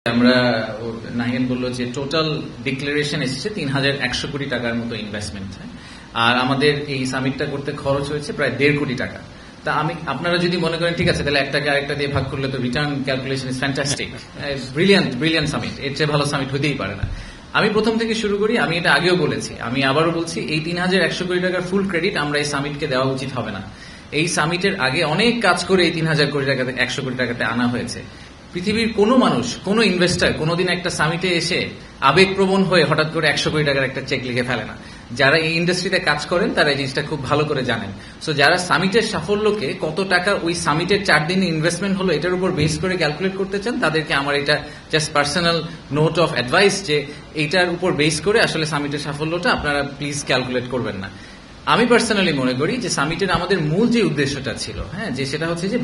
আমরা নাহিয়ান বলল যে টোটাল ডিক্লারেশন এসেছে ৩,১০০ কোটি টাকার মতো ইনভেস্টমেন্ট, আর আমাদের এই সামিটটা করতে খরচ হয়েছে প্রায় ১.৫ কোটি টাকা। তা আপনারা যদি মনে করেন ঠিক আছে তাহলে একটাকে আরেকটা দিয়ে ভাগ করলে তো return calculation is fantastic, brilliant summit, এর চেয়ে ভালো সামিট হতেই পারে না। আমি প্রথম থেকে শুরু করি, আমি এটা আগেও বলেছি, আমি আবারও বলছি, এই ৩,১০০ কোটি টাকার ফুল ক্রেডিট আমরা এই সামিটকে দেওয়া উচিত হবে না। এই সামিটের আগে অনেক কাজ করে এই ৩,০০০ কোটি টাকাতে ১০০ কোটি টাকাতে আনা হয়েছে। পৃথিবীর কোনো মানুষ, কোনো ইনভেস্টার কোনোদিন একটা সামিটে এসে আবেগপ্রবণ হয়ে হঠাৎ করে ১০০ কোটি টাকার একটা চেক লিখে ফেলে না। যারা এই ইন্ডাস্ট্রিতে কাজ করেন তারা এই জিনিসটা খুব ভালো করে জানেন। সো যারা সামিটের সাফল্যকে কত টাকা ওই সামিটের 4 দিনে ইনভেস্টমেন্ট হলো এটার উপর বেস করে ক্যালকুলেট করতে চান, তাদেরকে আমার এটা just personal note of advice যে এইটার উপর বেস করে আসলে সামিটের সাফল্যটা আপনারা প্লিজ ক্যালকুলেট করবেন না। আমি পার্সোনালি মনে করি যে সামিটের আমাদের মূল যে উদ্দেশ্যটা ছিল, যে সেটা হচ্ছে যে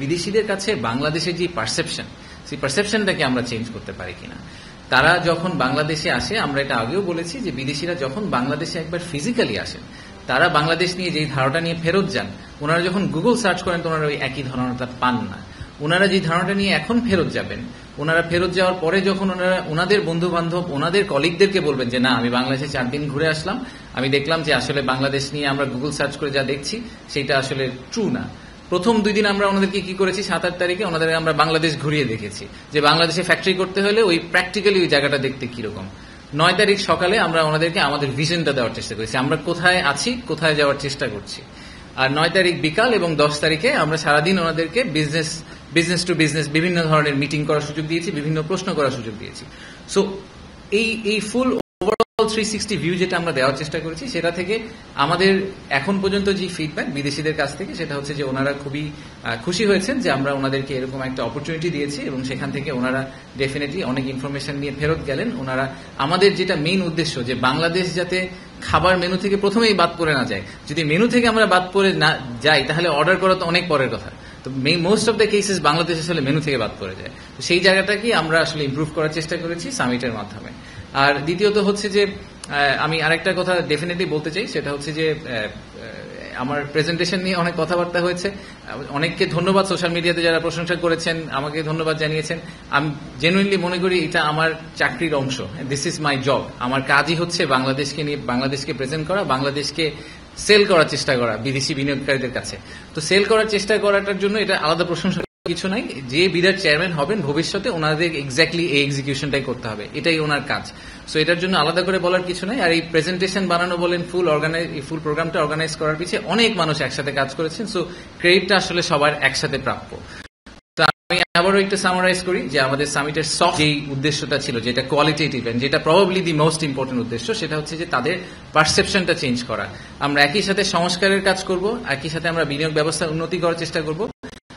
বিদেশিদের কাছে বাংলাদেশের যে পারসেপশন, সেই পারসেপশনটাকে আমরা চেঞ্জ করতে পারি কিনা। তারা যখন বাংলাদেশে আসে, আমরা এটা আগেও বলেছি যে বিদেশিরা যখন বাংলাদেশে একবার ফিজিক্যালি আসেন, তারা বাংলাদেশ নিয়ে যেই ধারণাটা নিয়ে ফেরত যান, ওনারা যখন গুগল সার্চ করেন তো ওনারা ওই একই ধারণাটা পান না। ওনারা যে ধারণাটা নিয়ে এখন ফেরত যাবেন, ওনারা ফেরত যাওয়ার পরে যখন ওনারা ওনাদের বন্ধু বান্ধব, ওনাদের কলিগদেরকে বলবেন যে না আমি বাংলাদেশে 4 দিন ঘুরে আসলাম, আমি দেখলাম যে আসলে বাংলাদেশ নিয়ে আমরা গুগল সার্চ করে যা দেখছি সেটা আসলে ট্রু না। প্রথম 2 দিন আমরা ওনাদেরকে কি করেছি, 7-8 তারিখে ওনাদের আমরা বাংলাদেশ ঘুরিয়ে দেখেছি যে বাংলাদেশে ফ্যাক্টরি করতে হলে ওই প্র্যাকটিক্যালি ওই জায়গাটা দেখতে কিরকম। 9 তারিখ সকালে আমরা ওনাদেরকে আমাদের ভিশনটা দেওয়ার চেষ্টা করেছি, আমরা কোথায় আছি, কোথায় যাওয়ার চেষ্টা করছি। আর 9 তারিখ বিকাল এবং 10 তারিখে আমরা সারাদিন ওনাদেরকে বিজনেস টু বিজনেস বিভিন্ন ধরনের মিটিং করার সুযোগ দিয়েছি, বিভিন্ন প্রশ্ন করার সুযোগ দিয়েছি। সো এই ফুল ওভারঅল 360 ভিউ যেটা আমরা দেওয়ার চেষ্টা করেছি, সেটা থেকে আমাদের এখন পর্যন্ত যে ফিডব্যাক বিদেশিদের কাছ থেকে সেটা হচ্ছে যে ওনারা খুবই খুশি হয়েছেন যে আমরা ওনাদেরকে এরকম একটা অপরচুনিটি দিয়েছি, এবং সেখান থেকে ওনারা ডেফিনেটলি অনেক ইনফরমেশন নিয়ে ফেরত গেলেন। ওনারা আমাদের যেটা মেইন উদ্দেশ্য যে বাংলাদেশ যাতে খাবার মেনু থেকে প্রথমেই বাদ পড়ে না যায়, যদি মেনু থেকে আমরা বাদ পড়ে না যাই তাহলে অর্ডার করা তো অনেক পরের কথা। তো most of the cases Bangladesh আসলে মেনু থেকে বাদ পড়ে যায়। তো সেই জায়গাটাকে আমরা আসলে ইমপ্রুভ করার চেষ্টা করেছি সামিটের মাধ্যমে। আর দ্বিতীয়ত হচ্ছে যে আমি আরেকটা কথা ডেফিনেটলি বলতে চাই, সেটা হচ্ছে যে আমার প্রেজেন্টেশন নিয়ে অনেক কথাবার্তা হয়েছে। অনেককে ধন্যবাদ, সোশ্যাল মিডিয়াতে যারা প্রশংসা করেছেন আমাকে ধন্যবাদ জানিয়েছেন। আমি জেনুইনলি মনে করি এটা আমার চাকরির অংশ, দিস ইজ মাই জব। আমার কাজই হচ্ছে বাংলাদেশকে নিয়ে, বাংলাদেশকে প্রেজেন্ট করা, বাংলাদেশকে সেল করার চেষ্টা করা বিদেশি বিনিয়োগকারীদের কাছে। তো সেল করার চেষ্টা করাটার জন্য এটা আলাদা প্রশংসা কিছু নাই। যে বিরাট চেয়ারম্যান হবেন ভবিষ্যতে ওনাদের এক্স্যাক্টলি এই এক্সিকিউশনটাই করতে হবে, এটাই ওনার কাজ। সো এটার জন্য আলাদা করে বলার কিছু নাই। আর এই প্রেজেন্টেশন বানানো বলেন, ফুল প্রোগ্রামটা অর্গানাইজ করার পিছিয়ে অনেক মানুষ একসাথে কাজ করেছেন। সো ক্রেডিটটা আসলে সবার একসাথে প্রাপ্য। তো আমি আবারও একটু সামারাইজ করি যে আমাদের সামিটের সফট যেই উদ্দেশ্যটা ছিল, যেটা কোয়ালিটেটিভ এন্ড যেটা প্রবাবলি দি মোস্ট ইম্পর্টেন্ট উদ্দেশ্য, সেটা হচ্ছে যে তাদের পারসেপশনটা চেঞ্জ করা। আমরা একই সাথে সংস্কারের কাজ করব, একই সাথে আমরা বিনিয়োগ ব্যবস্থা উন্নতি করার চেষ্টা করব,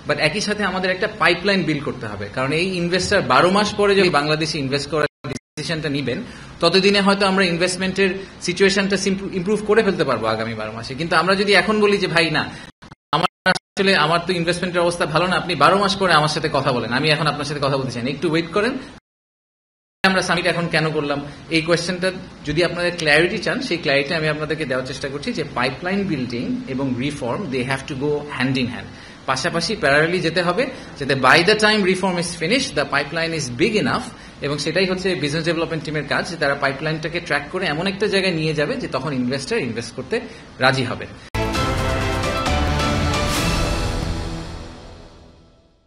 বাট একই সাথে আমাদের একটা পাইপলাইন বিল্ড করতে হবে। কারণ এই ইনভেস্টার 12 মাস পরে যদি বাংলাদেশে ইনভেস্ট করার ডিসিশনটা নিবেন, ততদিনে হয়তো আমরা ইনভেস্টমেন্টের সিচুয়েশনটা ইমপ্রুভ করে ফেলতে পারবো আগামী 12 মাসে। কিন্তু আমরা যদি এখন বলি যে ভাই না, আমার তো ইনভেস্টমেন্টের অবস্থা ভালো না, আপনি 12 মাস পরে আমার সাথে কথা বলেন, আমি এখন আপনার সাথে কথা বলতে চাই না, একটু ওয়েট করেন। আমরা সামিট এখন কেন করলাম, এই কোয়েশ্চেনটা যদি আপনাদের ক্ল্যারিটি চান, সেই ক্ল্যারিটি আমি আপনাদেরকে দেওয়ার চেষ্টা করছি যে পাইপলাইন বিল্ডিং এবং reform they have to go hand in hand, পাশাপাশি প্যারালালি যেতে হবে, যাতে by the time reform is finish the pipeline is big enough. এবং সেটাই হচ্ছে বিজনেস ডেভেলপমেন্ট টিমের কাজ, যে তারা পাইপলাইনটাকে ট্র্যাক করে এমন একটা জায়গায় নিয়ে যাবে যে তখন ইনভেস্টার ইনভেস্ট করতে রাজি হবে।